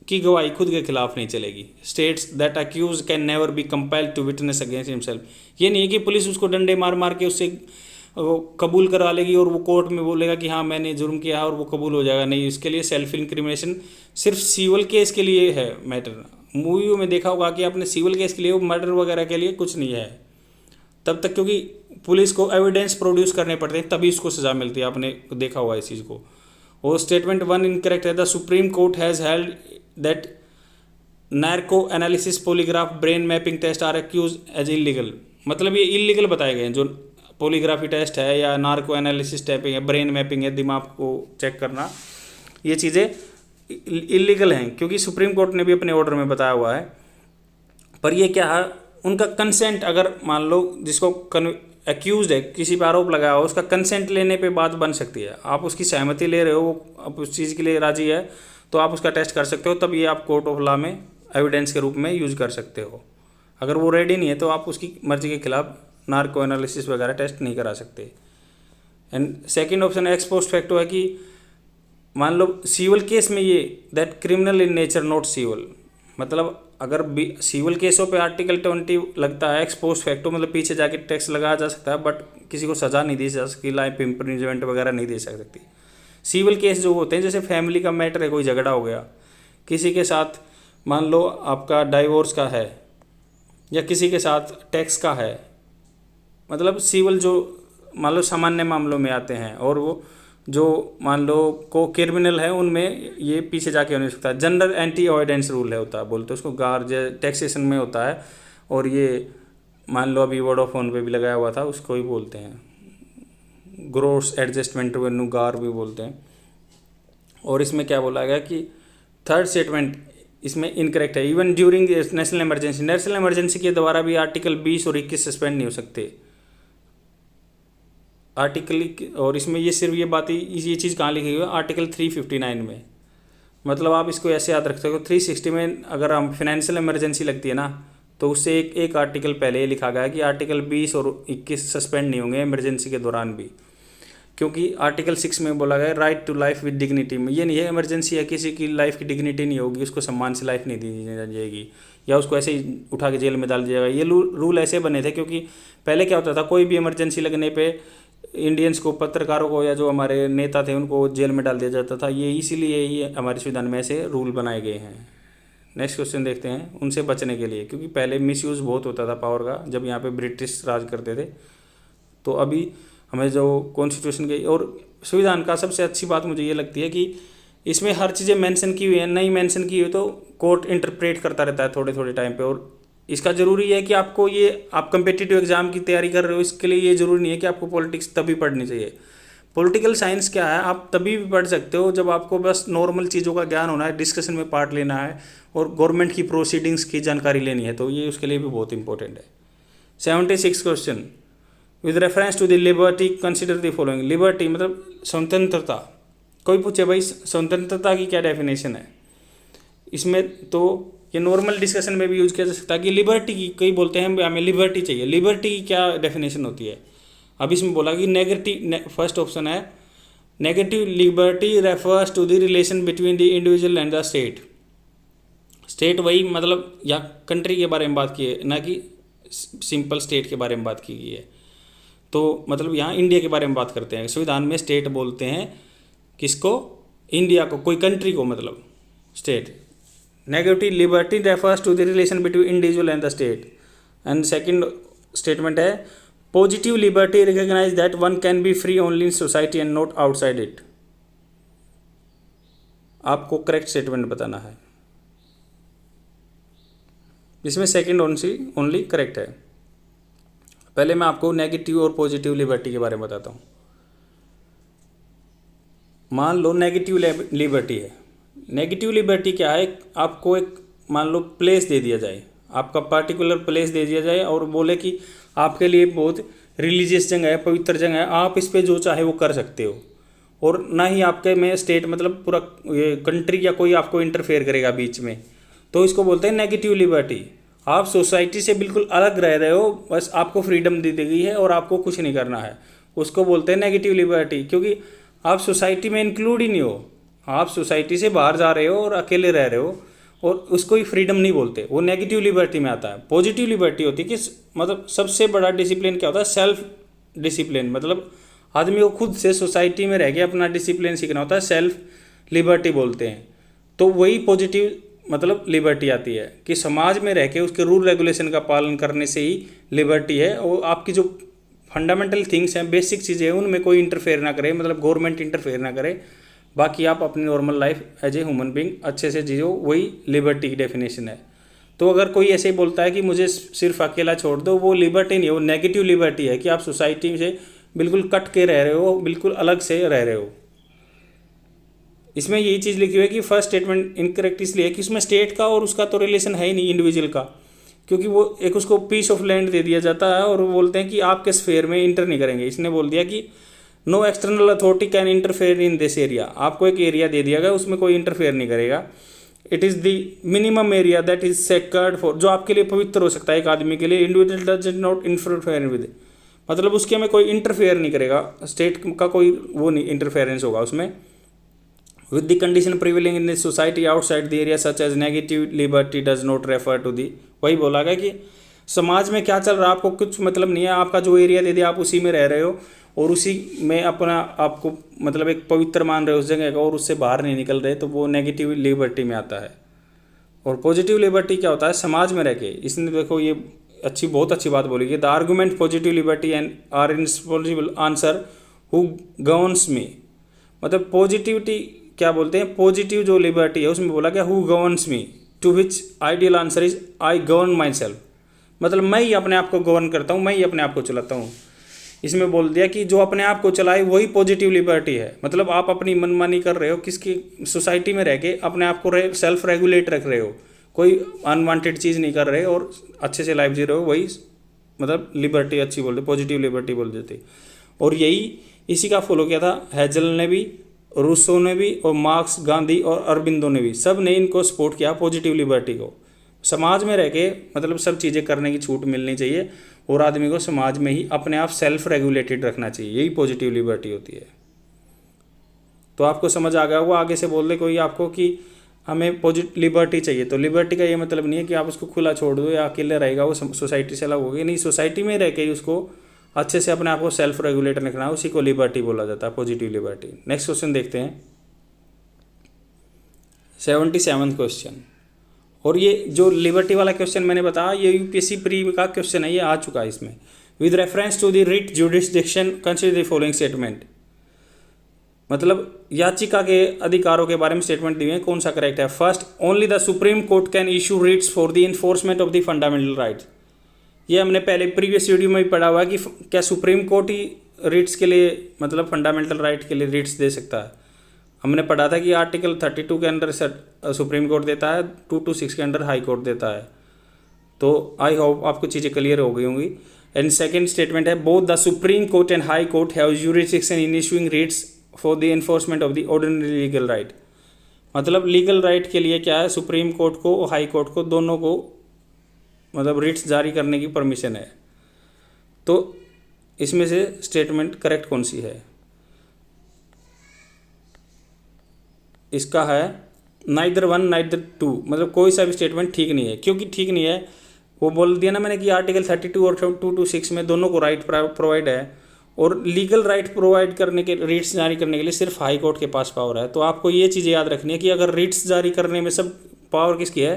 की गवाही खुद के खिलाफ नहीं चलेगी। States that accused can never be compelled to witness against himself. ये नहीं है कि पुलिस उसको डंडे मार मार के उससे कबूल करा लेगी और वो कोर्ट में बोलेगा कि हाँ मैंने जुर्म किया है और वो कबूल हो जाएगा। नहीं, उसके लिए सेल्फ इंक्रीमेशन सिर्फ सिविल केस के लिए है मैटर। मूवी में देखा होगा कि आपने सिविल केस के लिए, मर्डर वगैरह के लिए कुछ नहीं है तब तक, क्योंकि पुलिस को एविडेंस प्रोड्यूस करने पड़ते हैं तभी उसको सज़ा मिलती है। आपने देखा होगा इस चीज़ को। और स्टेटमेंट 1 इनकरेक्ट है। The supreme court has held that narco analysis polygraph brain mapping test are accused as illegal. मतलब ये इलीगल बताए गए हैं। जो पॉलीग्राफी टेस्ट है या नार्को एनालिसिस टाइपिंग है, ब्रेन मैपिंग है, दिमाग को चेक करना, ये चीज़ें इलीगल हैं, क्योंकि सुप्रीम कोर्ट ने भी अपने ऑर्डर में बताया हुआ है। पर ये क्या है, उनका कंसेंट, अगर मान लो जिसको एक्यूज है, किसी पर आरोप लगाया हो, उसका कंसेंट लेने पे बात बन सकती है। आप उसकी सहमति ले रहे हो, वो आप उस चीज़ के लिए राजी है, तो आप उसका टेस्ट कर सकते हो, तब ये आप कोर्ट ऑफ लॉ में एविडेंस के रूप में यूज कर सकते हो। अगर वो रेडी नहीं है तो आप उसकी मर्जी के खिलाफ नार्को एनालिसिस वगैरह टेस्ट नहीं करा सकते। And second option ex post facto है कि मान लो सिविल केस में ये that criminal in nature not civil, मतलब अगर सिविल केसों पे आर्टिकल 20 लगता है, एक्स पोस्ट फैक्टो मतलब पीछे जाके टैक्स लगाया जा सकता है, बट किसी को सज़ा नहीं दी जा सकती, लाइफ इम्प्रिजमेंट वगैरह नहीं दे सकती। सिविल केस जो होते हैं, जैसे फैमिली का मैटर है, कोई झगड़ा हो गया किसी के साथ, मान लो आपका डाइवोर्स का है या किसी के साथ टैक्स का है, मतलब सिविल जो मान लो सामान्य मामलों में आते हैं, और वो जो मान लो को क्रिमिनल है उनमें ये पीछे जाके नहीं सकता। जनरल एंटी अवॉइडेंस रूल है होता है, बोलते उसको गार टैक्सेशन में होता है, और ये मान लो अभी वोडाफोन पे भी लगाया हुआ था, उसको ही बोलते हैं ग्रोस एडजस्टमेंट रेवेन्यू, गार भी बोलते हैं। और इसमें क्या बोला गया कि थर्ड स्टेटमेंट इसमें इनकरेक्ट है, even during national emergency, national emergency के द्वारा भी आर्टिकल 20 और 21 सस्पेंड नहीं हो सकते आर्टिकल। और इसमें ये सिर्फ ये बात, ये चीज़ कहाँ लिखी हुई है, आर्टिकल 359 में। मतलब आप इसको ऐसे याद रख सकते हो, 360 में अगर हम फाइनेंशियल इमरजेंसी लगती है ना, तो उससे एक आर्टिकल पहले ये लिखा गया है कि आर्टिकल 20 और 21 सस्पेंड नहीं होंगे इमरजेंसी के दौरान भी, क्योंकि आर्टिकल 6 में बोला गया right to life with dignity में। ये नहीं है इमरजेंसी है, किसी की लाइफ की डिग्निटी नहीं होगी, उसको सम्मान से लाइफ नहीं दी जाएगी, या उसको ऐसे ही उठा के जेल में डाल दिया जाएगा। ये रूल ऐसे बने थे क्योंकि पहले क्या होता था, कोई भी इमरजेंसी लगने पे इंडियंस को, पत्रकारों को, या जो हमारे नेता थे उनको जेल में डाल दिया जाता था। ये इसीलिए ही हमारे संविधान में ऐसे रूल बनाए गए हैं। नेक्स्ट क्वेश्चन देखते हैं, उनसे बचने के लिए, क्योंकि पहले मिसयूज़ बहुत होता था पावर का, जब यहाँ पे ब्रिटिश राज करते थे। तो अभी हमें जो कॉन्स्टिट्यूशन के और संविधान का सबसे अच्छी बात मुझे ये लगती है कि इसमें हर चीज़ें मेंशन की हुई है, नहीं मेंशन की हुई तो कोर्ट इंटरप्रेट करता रहता है थोड़े थोड़े टाइम पे। और इसका ज़रूरी है कि आपको ये, आप कम्पिटिटिव एग्जाम की तैयारी कर रहे हो, इसके लिए ये ज़रूरी नहीं है कि आपको पॉलिटिक्स तभी पढ़नी चाहिए। पॉलिटिकल साइंस क्या है, आप तभी भी पढ़ सकते हो जब आपको बस नॉर्मल चीज़ों का ज्ञान होना है, डिस्कशन में पार्ट लेना है और गवर्नमेंट की प्रोसीडिंग्स की जानकारी लेनी है, तो ये उसके लिए भी बहुत इंपॉर्टेंट है। 76 question, with reference to the liberty consider the following. Liberty मतलब स्वतंत्रता। कोई पूछे भाई स्वतंत्रता की क्या डेफिनेशन है, इसमें तो ये नॉर्मल डिस्कशन में भी यूज किया जा सकता है कि लिबर्टी की, कई बोलते हैं हमें लिबर्टी चाहिए, लिबर्टी की क्या डेफिनेशन होती है। अब इसमें बोला कि नेगेटिव, फर्स्ट ऑप्शन है negative liberty refers to the relation between the individual and the state. State वही मतलब या कंट्री के बारे में बात की है, ना कि सिंपल स्टेट के बारे में बात की गई है। तो मतलब यहाँ इंडिया के बारे में बात करते हैं, संविधान में स्टेट बोलते हैं किसको, इंडिया को, कोई कंट्री को मतलब state. Negative liberty refers to the relation between individual and the state. And second statement है positive liberty recognize that one can be free only in society and not outside it. आपको correct statement बताना है, इसमें second only correct है। पहले मैं आपको negative और पॉजिटिव लिबर्टी के बारे में बताता हूँ। मान लो नेगेटिव लिबर्टी है। नेगेटिव लिबर्टी क्या है, आपको एक मान लो प्लेस दे दिया जाए, आपका पर्टिकुलर प्लेस दे दिया जाए और बोले कि आपके लिए बहुत रिलीजियस जगह है, पवित्र जगह है, आप इस पर जो चाहे वो कर सकते हो, और ना ही आपके में स्टेट मतलब पूरा ये कंट्री या कोई आपको इंटरफेयर करेगा बीच में, तो इसको बोलते हैं नेगेटिव लिबर्टी। आप सोसाइटी से बिल्कुल अलग रह रहे हो, बस आपको फ्रीडम दी गई है और आपको कुछ नहीं करना है, उसको बोलते हैं नेगेटिव लिबर्टी। क्योंकि आप सोसाइटी में इंक्लूड ही नहीं हो, आप सोसाइटी से बाहर जा रहे हो और अकेले रह रहे हो, और उसको ही फ्रीडम नहीं बोलते, वो नेगेटिव लिबर्टी में आता है। पॉजिटिव लिबर्टी होती है कि मतलब सबसे बड़ा डिसिप्लिन क्या होता है, सेल्फ डिसिप्लिन, मतलब आदमी को खुद से सोसाइटी में रह के अपना डिसिप्लिन सीखना होता है, सेल्फ लिबर्टी बोलते हैं। तो वही पॉजिटिव मतलब लिबर्टी आती है कि समाज में रह के उसके रूल रेगुलेशन का पालन करने से ही लिबर्टी है, और आपकी जो फंडामेंटल थिंग्स हैं, बेसिक चीज़ें हैं, उनमें कोई इंटरफेयर ना करे, मतलब गवर्नमेंट इंटरफेयर ना करे, बाकी आप अपनी normal life as a human being अच्छे से जियो, वही लिबर्टी की डेफिनेशन है। तो अगर कोई ऐसे बोलता है कि मुझे सिर्फ अकेला छोड़ दो, वो लिबर्टी नहीं है, वो नेगेटिव लिबर्टी है कि आप सोसाइटी से बिल्कुल कट के रह रहे हो, बिल्कुल अलग से रह रहे हो। इसमें यही चीज़ लिखी हुई है कि फर्स्ट स्टेटमेंट इनकरेक्ट इसलिए कि उसमें स्टेट का और उसका तो रिलेशन है ही नहीं इंडिविजुअल का, क्योंकि वो एक उसको पीस ऑफ लैंड दे दिया जाता है और वो बोलते हैं कि आपके स्फेयर में इंटर नहीं करेंगे। इसने बोल दिया कि no external authority can interfere in this area, आपको एक एरिया दे दिया गया, उसमें कोई इंटरफेयर नहीं करेगा। It is the minimum area that is secured for, जो आपके लिए पवित्र हो सकता है एक आदमी के लिए, individual does not interfere with, मतलब उसके में कोई इंटरफेयर नहीं करेगा, स्टेट का कोई वो नहीं इंटरफेरेंस होगा उसमें। With the condition prevailing in this society outside the area such as negative liberty does not refer to the, वही बोला गया कि समाज में क्या चल रहा है आपको कुछ मतलब नहीं है, आपका जो एरिया दे दिया आप उसी में रह रहे हो और उसी में अपना आपको मतलब एक पवित्र मान रहे हो उस जगह का और उससे बाहर नहीं निकल रहे, तो वो नेगेटिव लिबर्टी में आता है। और पॉजिटिव लिबर्टी क्या होता है, समाज में रह के। इसने देखो ये बहुत अच्छी बात बोली कि the argument positive liberty and are impossible answer who governs me, मतलब पॉजिटिविटी क्या बोलते हैं, पॉजिटिव जो लिबर्टी है उसमें बोला गया who governs me, to which ideal answer is I govern myself, मतलब मैं ही अपने आप को गवर्न करता हूँ, मैं ही अपने आप को चलाता हूँ। इसमें बोल दिया कि जो अपने आप को चलाए वही पॉजिटिव लिबर्टी है, मतलब आप अपनी मनमानी कर रहे हो, किसकी सोसाइटी में रह के अपने आप को सेल्फ रेगुलेट रख रहे हो, कोई अनवांटेड चीज़ नहीं कर रहे और अच्छे से लाइफ जी रहे हो, वही मतलब लिबर्टी अच्छी बोलते, पॉजिटिव लिबर्टी बोल देते। और यही इसी का फॉलो किया था हेजल ने भी, रूसो ने भी, और मार्क्स, गांधी और अरबिंदो ने भी, सब ने इनको सपोर्ट किया पॉजिटिव लिबर्टी को। समाज में रह के मतलब सब चीज़ें करने की छूट मिलनी चाहिए और आदमी को समाज में ही अपने आप सेल्फ रेगुलेटेड रखना चाहिए, यही पॉजिटिव लिबर्टी होती है। तो आपको समझ आ गया होगा, आगे से बोल दे कोई आपको कि हमें पॉजिटिव लिबर्टी चाहिए, तो लिबर्टी का ये मतलब नहीं है कि आप उसको खुला छोड़ दो या अकेले रहेगा वो सोसाइटी से अलग हो गई, नहीं, सोसाइटी में रह के ही उसको अच्छे से अपने आप को सेल्फ रेगुलेट रखना है, उसी को लिबर्टी बोला जाता है, पॉजिटिव लिबर्टी। नेक्स्ट क्वेश्चन देखते हैं 77वां क्वेश्चन। और ये जो लिबर्टी वाला क्वेश्चन मैंने बताया ये यूपीएससी प्री का क्वेश्चन है, ये आ चुका है इसमें। With reference to the writ jurisdiction consider the following statement, मतलब याचिका के अधिकारों के बारे में स्टेटमेंट दिए हैं, कौन सा करेक्ट है। First, only the supreme court can issue Ritz for the enforcement of the fundamental rights, ये हमने पहले प्रीवियस वीडियो में भी पढ़ा हुआ है कि क्या सुप्रीम कोर्ट ही रिट्स के लिए मतलब फंडामेंटल राइट के लिए रिट्स दे सकता है। हमने पढ़ा था कि आर्टिकल 32 के अंदर सुप्रीम कोर्ट देता है, 226 के अंदर हाई कोर्ट देता है। तो आई होप आपको चीज़ें क्लियर हो गई होंगी। एंड सेकेंड स्टेटमेंट है both the supreme court and high court have jurisdiction in issuing Ritz for the enforcement of the ordinary legal right, मतलब लीगल राइट के लिए क्या है, सुप्रीम कोर्ट को और हाई कोर्ट को दोनों को मतलब रिट्स जारी करने की परमिशन है। तो इसमें से स्टेटमेंट करेक्ट कौन सी है, इसका है नाइदर वन नाइदर टू, मतलब कोई सा भी स्टेटमेंट ठीक नहीं है। क्योंकि ठीक नहीं है, वो बोल दिया ना मैंने कि आर्टिकल 32 और 226 में दोनों को राइट प्रोवाइड है और लीगल राइट प्रोवाइड करने के, रिट्स जारी करने के लिए सिर्फ हाई कोर्ट के पास पावर है। तो आपको ये चीज़ें याद रखनी है कि अगर रिट्स जारी करने में सब पावर किसकी है,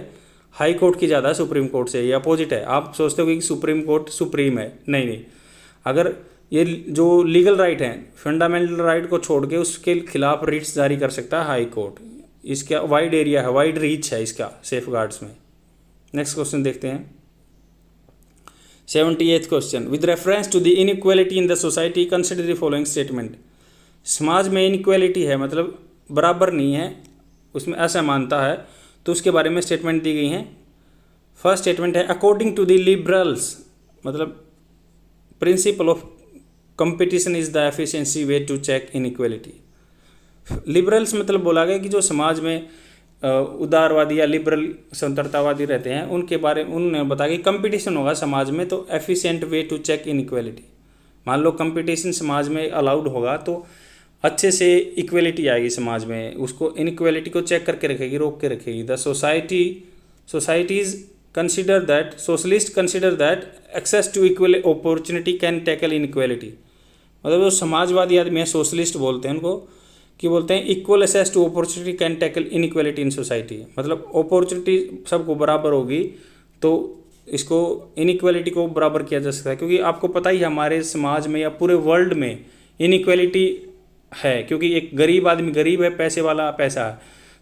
हाई कोर्ट की ज़्यादा है सुप्रीम कोर्ट से, ये अपोजिट है। आप सोचते हो कि सुप्रीम कोर्ट सुप्रीम है, नहीं, अगर ये जो लीगल राइट है फंडामेंटल राइट को छोड़ के उसके खिलाफ रिट्स जारी कर सकता है हाई कोर्ट, इसका वाइड एरिया है, वाइड रीच है इसका सेफ गार्ड्स में। नेक्स्ट क्वेश्चन देखते हैं 78th question. With reference to the inequality in the society consider the following statement, समाज में इनइक्वालिटी है मतलब बराबर नहीं है, उसमें असमानता है, तो उसके बारे में स्टेटमेंट दी गई हैं। फर्स्ट स्टेटमेंट है अकॉर्डिंग टू द लिबरल्स, मतलब principle of competition is the efficiency way to check inequality. Liberals मतलब बोला गया कि जो समाज में उदारवादी या लिबरल स्वतंत्रतावादी रहते हैं उनके बारे में उन्होंने बताया कि कंपटीशन होगा समाज में तो efficient way to check inequality. मान लो कंपटीशन समाज में अलाउड होगा तो अच्छे से इक्वलिटी आएगी समाज में, उसको इनइक्वालिटी को चेक करके रखेगी, रोक के रखेगी। The societies consider that socialist consider that access to equal opportunity can tackle inequality, मतलब जो समाजवादी आदमी है सोशलिस्ट बोलते हैं उनको, कि बोलते हैं equal access to opportunity can tackle inequality in society, मतलब अपॉर्चुनिटी सबको बराबर होगी तो इसको इनइक्वालिटी को बराबर किया जा सकता है। क्योंकि आपको पता ही हमारे समाज में या पूरे वर्ल्ड में इनइक्वालिटी है, क्योंकि एक गरीब आदमी गरीब है, पैसे वाला पैसा है,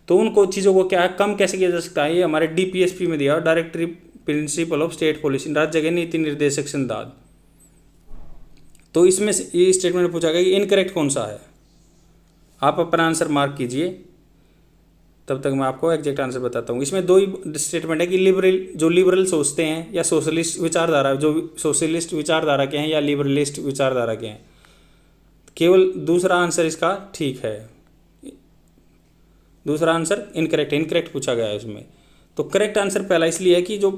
तो उनको चीज़ों को क्या है कम कैसे किया जा सकता है, ये हमारे DPSP में दिया, directory principle of state policy, राज्य के नीति निर्देशक सिद्धांत। तो इसमें से ये स्टेटमेंट पूछा गया कि इनकरेक्ट कौन सा है। आप अपना आंसर मार्क कीजिए, तब तक मैं आपको एग्जैक्ट आंसर बताता हूँ। इसमें दो ही स्टेटमेंट है कि लिबरल सोचते हैं या सोशलिस्ट विचारधारा, जो सोशलिस्ट विचारधारा के हैं या लिबरलिस्ट विचारधारा के हैं। केवल दूसरा आंसर इसका ठीक है, दूसरा आंसर इनकरेक्ट पूछा गया है इसमें। तो करेक्ट आंसर पहला इसलिए है कि जो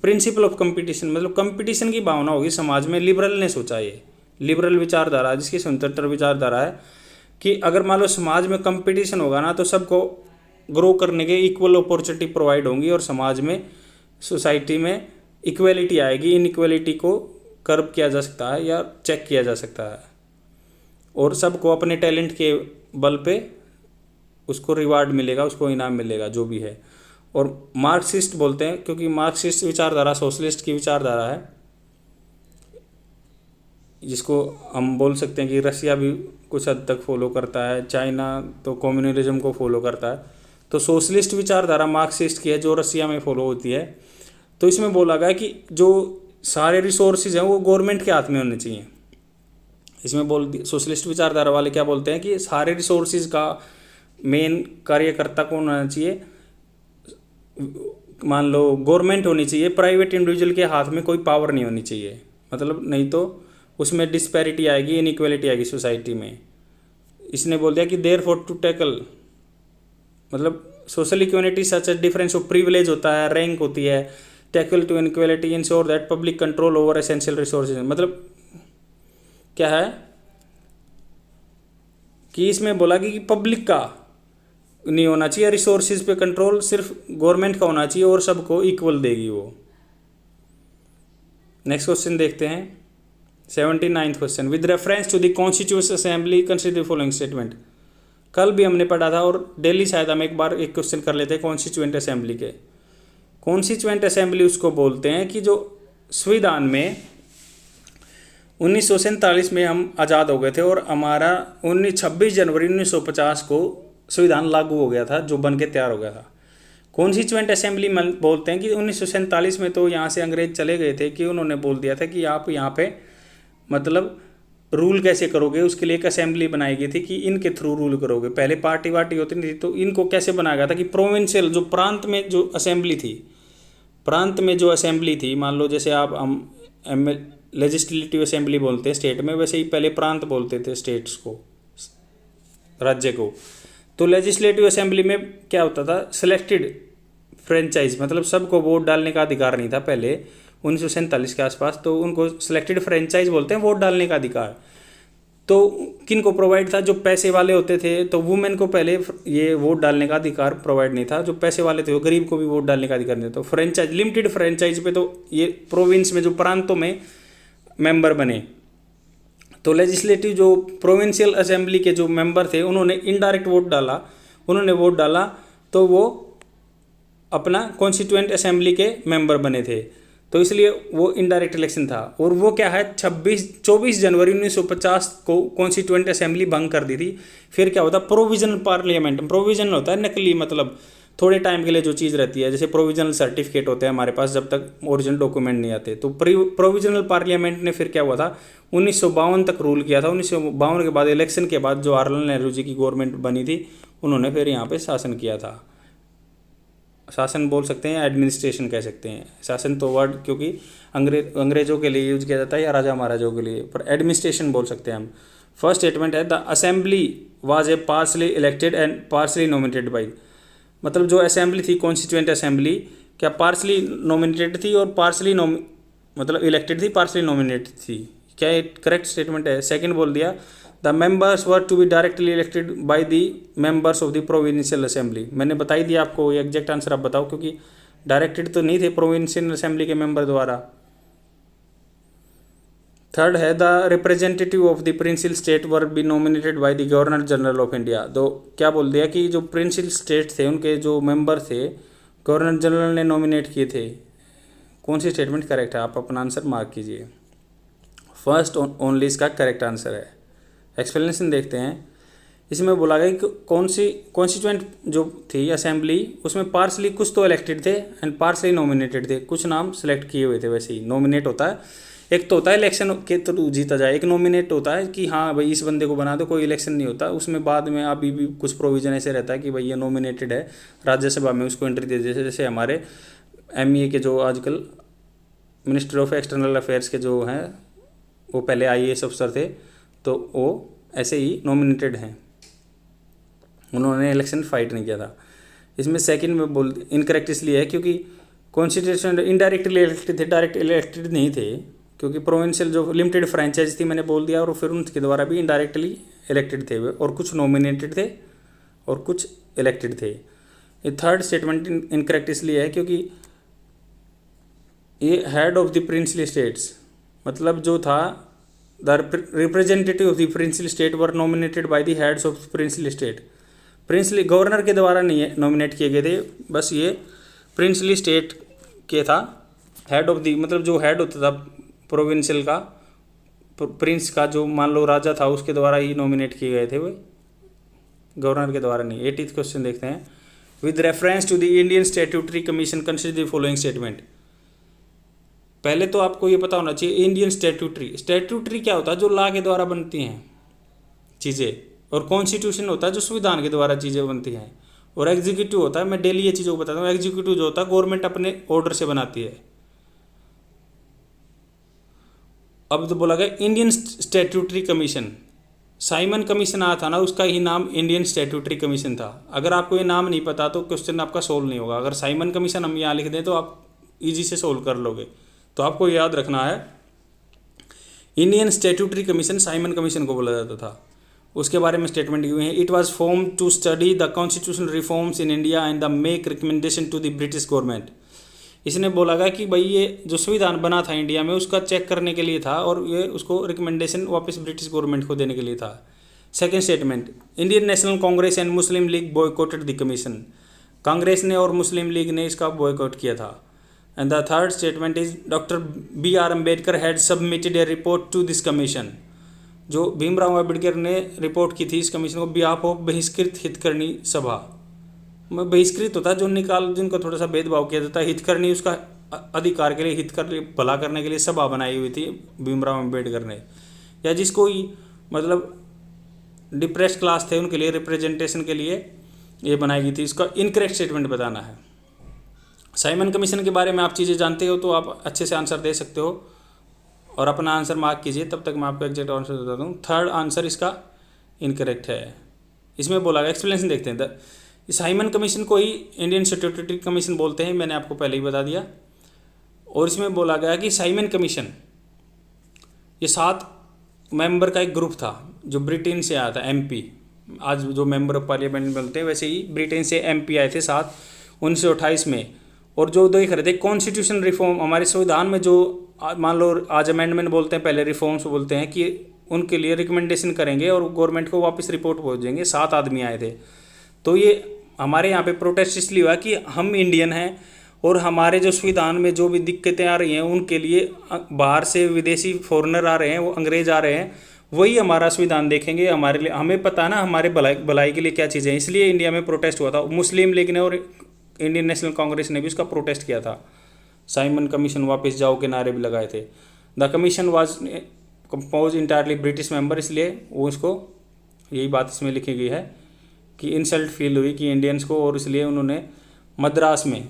प्रिंसिपल ऑफ कंपटीशन, मतलब कंपटीशन की भावना होगी समाज में, लिबरल ने सोचा, ये लिबरल विचारधारा जिसकी स्वतंत्र विचारधारा है कि अगर मान लो समाज में कंपटीशन होगा ना तो सबको ग्रो करने के इक्वल अपॉर्चुनिटी प्रोवाइड होंगी और समाज में, सोसाइटी में इक्वलिटी आएगी। इनइक्वलिटी को कर्ब किया जा सकता है या चेक किया जा सकता है और सबको अपने टैलेंट के बल पे उसको रिवार्ड मिलेगा, उसको इनाम मिलेगा जो भी है। और मार्क्सिस्ट बोलते हैं क्योंकि मार्क्सिस्ट विचारधारा सोशलिस्ट की विचारधारा है, जिसको हम बोल सकते हैं कि रसिया भी कुछ हद तक फॉलो करता है, चाइना तो कम्युनलिज्म को फॉलो करता है। तो सोशलिस्ट विचारधारा मार्क्सिस्ट की है जो रसिया में फॉलो होती है। तो इसमें बोला गया कि जो सारे रिसोर्सेज हैं वो गवर्नमेंट के हाथ में होने चाहिए। इसमें सोशलिस्ट विचारधारा वाले क्या बोलते हैं कि सारे रिसोर्सेज का मेन कार्यकर्ता कौन होना चाहिए, मान लो गवर्नमेंट होनी चाहिए, प्राइवेट इंडिविजुअल के हाथ में कोई पावर नहीं होनी चाहिए, मतलब नहीं तो उसमें डिस्पैरिटी आएगी, इनइक्वलिटी आएगी सोसाइटी में। इसने बोल दिया कि देयर फॉर टू टैकल, मतलब social equality such a difference of privilege होता है, रैंक होती है, tackle to inequality ensure that public control over essential resources. मतलब क्या है कि इसमें बोला कि पब्लिक का नहीं होना चाहिए रिसोर्सेज पे कंट्रोल, सिर्फ गवर्नमेंट का होना चाहिए और सबको इक्वल देगी वो। नेक्स्ट क्वेश्चन देखते हैं 79th question. With reference to the constituent assembly consider the following statement. कल भी हमने पढ़ा था और डेली शायद हम एक बार एक क्वेश्चन कर लेते हैं कॉन्स्टिट्यूएंट असेंबली के। कॉन्स्टिट्यूएंट असेंबली उसको बोलते हैं कि जो संविधान में 1947 में हम आज़ाद हो गए थे और हमारा 26 जनवरी 1950 को संविधान लागू हो गया था, जो बन के तैयार हो गया था। कॉन्स्टिट्यूएंट असेंबली बोलते हैं कि 1947 में तो यहाँ से अंग्रेज चले गए थे कि उन्होंने बोल दिया था कि आप यहाँ पे मतलब रूल कैसे करोगे, उसके लिए एक असेंबली बनाई गई थी कि इनके थ्रू रूल करोगे। पहले पार्टी वार्टी होती नहीं थी, तो इनको कैसे बनाया गया था कि प्रोविंशियल, जो प्रांत में जो असेंबली थी, प्रांत में जो असेंबली थी, मान लो जैसे आप हम लेजिस्लेटिव असेंबली बोलते हैं स्टेट में, वैसे ही पहले प्रांत बोलते थे स्टेट्स को, राज्य को। तो लेजिस्लेटिव असेंबली में क्या होता था, सिलेक्टेड फ्रेंचाइज, मतलब सबको वोट डालने का अधिकार नहीं था पहले 1947 के आसपास, तो उनको सिलेक्टेड फ्रेंचाइज बोलते हैं, वोट डालने का अधिकार। तो किन को प्रोवाइड था, जो पैसे वाले होते थे, तो वुमेन को पहले ये वोट डालने का अधिकार प्रोवाइड नहीं था, जो पैसे वाले थे वो गरीब को भी वोट डालने का अधिकार नहीं था। तो फ्रेंचाइज, लिमिटेड फ्रेंचाइज पे तो ये प्रोविंस में जो प्रांतों में मेंबर बने। तो लेजिस्लेटिव जो प्रोविंशियल असेंबली के जो मेंबर थे उन्होंने इनडायरेक्ट वोट डाला, उन्होंने वोट डाला तो वो अपना कॉन्स्टिट्यूएंट असेंबली के मेंबर बने थे, तो इसलिए वो इनडायरेक्ट इलेक्शन था। और वो क्या है 24 जनवरी 1950 को कॉन्स्टिट्यूएंट असेंबली भंग कर दी थी। फिर क्या होता, प्रोविजनल पार्लियामेंट, प्रोविजनल होता है नकली, मतलब थोड़े टाइम के लिए जो चीज़ रहती है, जैसे प्रोविजनल सर्टिफिकेट होते हैं हमारे पास जब तक ओरिजिनल डॉक्यूमेंट नहीं आते। तो प्रोविजनल पार्लियामेंट ने फिर क्या हुआ था 1952 तक रूल किया था। 1952 के बाद इलेक्शन के बाद जो जवाहरलाल नेहरू जी की गवर्नमेंट बनी थी, उन्होंने फिर यहाँ पे शासन किया था। शासन बोल सकते हैं, एडमिनिस्ट्रेशन कह सकते हैं, शासन तो वर्ड क्योंकि अंग्रेजों के लिए यूज किया जाता है या राजा महाराजाओं के लिए, पर एडमिनिस्ट्रेशन बोल सकते हैं हम। फर्स्ट स्टेटमेंट है the assembly was a partially elected and partially nominated by, मतलब जो असेंबली थी कॉन्स्टिट्यूएंट असेंबली क्या पार्शली नॉमिनेटेड थी और पार्शली मतलब इलेक्टेड थी, पार्शली नॉमिनेटेड थी। क्या ये करेक्ट स्टेटमेंट है? सेकंड बोल दिया the members were to be directly elected by the members of the provincial assembly. मैंने बताई दिया आपको, ये एग्जैक्ट आंसर आप बताओ, क्योंकि डायरेक्टेड तो नहीं थे प्रोविंशियल असेंबली के मेंबर द्वारा। थर्ड है the representative of the principal state were be nominated by the governor general of India. तो क्या बोल दिया कि जो प्रिंसिपल स्टेट थे उनके जो मेंबर थे गवर्नर जनरल ने नॉमिनेट किए थे। कौन सी स्टेटमेंट करेक्ट है? आप अपना आंसर मार्क कीजिए। फर्स्ट ओनली इसका करेक्ट आंसर है। एक्सप्लेनेशन देखते हैं। इसमें बोला गया कि कौन सी कॉन्स्टिट्यूएंट जो थी असेंबली, उसमें पार्सली कुछ तो इलेक्टेड थे एंड पार्सली नॉमिनेटेड थे, कुछ नाम सेलेक्ट किए हुए थे। वैसे ही नॉमिनेट होता है, एक तो होता है इलेक्शन के थ्रू जीता जाए, एक नॉमिनेट होता है कि हाँ भाई इस बंदे को बना दो, कोई इलेक्शन नहीं होता उसमें। बाद में अभी भी कुछ प्रोविजन ऐसे रहता है कि भाई ये नॉमिनेटेड है, राज्यसभा में उसको एंट्री दे दे। जैसे हमारे MEA के जो आजकल मिनिस्टर ऑफ एक्सटर्नल अफेयर्स के जो हैं, वो पहले IAS अफसर थे, तो वो ऐसे ही नॉमिनेटेड हैं, उन्होंने इलेक्शन फाइट नहीं किया था। इसमें सेकंड में बोल इनकरेक्ट इसलिए है क्योंकि कॉन्स्टिट्यूशन इनडायरेक्टली इलेक्टेड थे, डायरेक्ट इलेक्टेड नहीं थे, क्योंकि प्रोविंशियल जो लिमिटेड फ्रेंचाइज थी मैंने बोल दिया, और फिर उनके द्वारा भी इनडायरेक्टली इलेक्टेड थे वे, और कुछ नॉमिनेटेड थे और कुछ इलेक्टेड थे। ये थर्ड स्टेटमेंट इनकरेक्ट इसलिए है क्योंकि ये head of the princely states, मतलब जो था the representative of the princely state were nominated by the heads of princely state. Princely governor के द्वारा नहीं नॉमिनेट किए गए थे, बस ये प्रिंसली स्टेट के था हेड ऑफ द, मतलब जो हेड होता था प्रोविंशियल का, प्रिंस का, जो मान लो राजा था, उसके द्वारा ही नॉमिनेट किए गए थे वे, गवर्नर के द्वारा नहीं। 80th क्वेश्चन देखते हैं। With reference to the Indian statutory commission consider the following statement. पहले तो आपको ये पता होना चाहिए इंडियन स्टैट्यूटरी क्या होता है, जो लॉ के द्वारा बनती हैं चीज़ें, और कॉन्स्टिट्यूशन होता है जो संविधान के द्वारा चीज़ें बनती हैं, और एग्जीक्यूटिव होता है, मैं डेली ये चीज़ों को बताता हूँ, एग्जीक्यूटिव जो होता है गवर्नमेंट अपने ऑर्डर से बनाती है। अब तो बोला गया Indian statutory commission, Simon commission आया था ना, उसका ही नाम इंडियन स्टैट्यूटरी कमीशन था। अगर आपको ये नाम नहीं पता तो क्वेश्चन आपका सोल्व नहीं होगा। अगर साइमन कमीशन हम यहाँ लिख दें तो आप इजी से सोल्व कर लोगे। तो आपको याद रखना है Indian statutory commission Simon commission को बोला जाता था। उसके बारे में स्टेटमेंट दी हुई है। It was form to study the constitutional reforms in India and the make recommendation to the British government. इसने बोला गया कि भाई ये जो संविधान बना था इंडिया में उसका चेक करने के लिए था, और ये उसको रिकमेंडेशन वापस ब्रिटिश गवर्नमेंट को देने के लिए था। Second statement, Indian National Congress and Muslim League boycotted the commission. Congress ने और मुस्लिम लीग ने इसका बॉयकॉट किया था। And the third statement is doctor BR Ambedkar had submitted a report to this commission. जो भीमराव अम्बेडकर ने रिपोर्ट की थी इस कमीशन को बिहाफ ऑफ बहिष्कृत हितकर्णी सभा। बहिष्कृत होता है जो निकाल, जिनको थोड़ा सा भेदभाव किया जाता है, हितकर्णी उसका अधिकार के लिए, हित कर भला करने के लिए सभा बनाई हुई थी भीमराव अम्बेडकर ने, या जिसको मतलब डिप्रेस्ड क्लास थे उनके लिए रिप्रेजेंटेशन के लिए ये बनाई गई थी। इसका इनकरेक्ट स्टेटमेंट बताना है। साइमन कमीशन के बारे में आप चीज़ें जानते हो तो आप अच्छे से आंसर दे सकते हो, और अपना आंसर मार्क कीजिए, तब तक मैं आपको एग्जैक्ट आंसर बता दूँ। थर्ड आंसर इसका इनकरेक्ट है। इसमें बोला गया, एक्सप्लेनेशन देखते हैं। साइमन कमीशन को ही इंडियन स्टैट्यूटरी कमीशन बोलते हैं, मैंने आपको पहले ही बता दिया। और इसमें बोला गया कि साइमन कमीशन ये 7 मेंबर का एक ग्रुप था जो ब्रिटेन से आया था, MP। आज जो मेंबर ऑफ पार्लियामेंट बनते हैं वैसे ही ब्रिटेन से MP आए थे 7 1928 में। और जो देख रहे थे कॉन्स्टिट्यूशन रिफॉर्म, हमारे संविधान में जो मान लो आज अमेंडमेंट बोलते हैं, पहले रिफॉर्म्स बोलते हैं, कि उनके लिए रिकमेंडेशन करेंगे और गवर्नमेंट को वापस रिपोर्ट भेजेंगे। 7 आदमी आए थे। तो ये हमारे यहाँ पे प्रोटेस्ट इसलिए हुआ कि हम इंडियन हैं और हमारे जो संविधान में जो भी दिक्कतें आ रही हैं उनके लिए बाहर से विदेशी फॉरेनर आ रहे हैं, वो अंग्रेज आ रहे हैं, वही हमारा संविधान देखेंगे हमारे लिए। हमें पता है ना हमारे भलाई के लिए क्या चीज़ें हैं, इसलिए इंडिया में प्रोटेस्ट हुआ था। मुस्लिम लीग ने और इंडियन नेशनल कांग्रेस ने भी उसका प्रोटेस्ट किया था। साइमन कमीशन वापस जाओ के नारे भी लगाए थे। The commission was compose entirely British member, इसलिए वो उसको यही बात इसमें लिखी गई है कि इंसल्ट फील हुई कि इंडियंस को, और इसलिए उन्होंने मद्रास में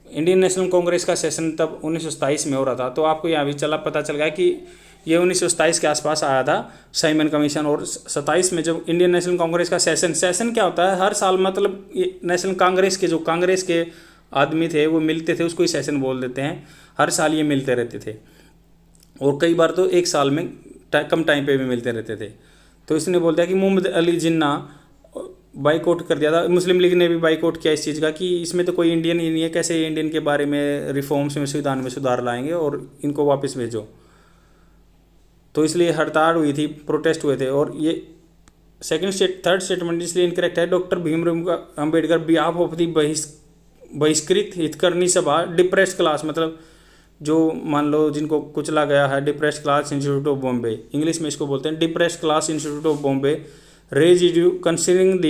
इंडियन नेशनल कांग्रेस का सेशन तब 1927 में हो रहा था। तो आपको यहाँ भी पता चल गया कि ये 1927 के आसपास आया था साइमन कमीशन। और 27 में जब इंडियन नेशनल कांग्रेस का सेशन क्या होता है, हर साल मतलब ये नेशनल कांग्रेस के जो कांग्रेस के आदमी थे वो मिलते थे, उसको ही सेशन बोल देते हैं। हर साल ये मिलते रहते थे, और कई बार तो एक साल में कम टाइम पे भी मिलते रहते थे। तो इसने बोल दिया कि मोहम्मद अली जिन्ना बाइकआउट कर दिया था। मुस्लिम लीग ने भी बाइकआउट किया इस चीज़ का कि इसमें तो कोई इंडियन ही नहीं है, कैसे इंडियन के बारे में रिफॉर्म्स में संविधान में सुधार लाएंगे और इनको वापस भेजो। तो इसलिए हड़ताल हुई थी, प्रोटेस्ट हुए थे। और ये थर्ड स्टेटमेंट इसलिए इनकरेक्ट है। Doctor Bhimrao Ambedkar behalf of the बहिष्कृत हितकर्णी सभा डिप्रेस्ड क्लास, मतलब जो मान लो जिनको कुचला गया है, depressed class institute of Bombay, English में इसको बोलते हैं depressed class institute of Bombay, raise issue considering the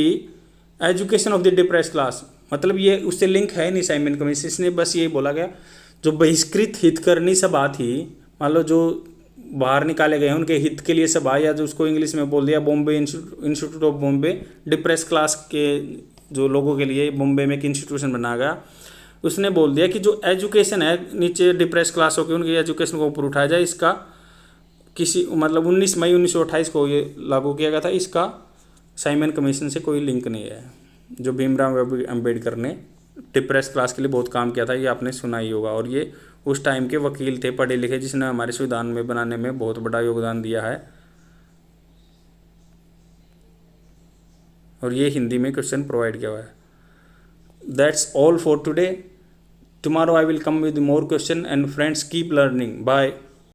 education of the depress class. मतलब ये उससे लिंक है नहीं साइमन कमीशन ने, बस ये बोला गया जो बहिष्कृत हितकर्णी सभा थी, मान लो जो बाहर निकाले गए हैं उनके हित के लिए सभा, या जो उसको इंग्लिश में बोल दिया Bombay institute of Bombay, depress class के जो लोगों के लिए बॉम्बे में एक इंस्टीट्यूशन बनाया गया, उसने बोल दिया कि जो एजुकेशन है नीचे डिप्रेस क्लासों की, उनकी एजुकेशन को ऊपर उठाया जाए। इसका किसी मतलब 19 मई 1928 को ये लागू किया गया था। इसका साइमन कमीशन से कोई लिंक नहीं है। जो भीमराव अम्बेडकर ने डिप्रेस क्लास के लिए बहुत काम किया था, ये आपने सुना ही होगा। और ये उस टाइम के वकील थे, पढ़े लिखे, जिसने हमारे संविधान में बनाने में बहुत बड़ा योगदान दिया है। और ये हिंदी में क्वेश्चन प्रोवाइड किया हुआ है। That's all for today. Tomorrow I will come with more question and friends keep learning. Bye.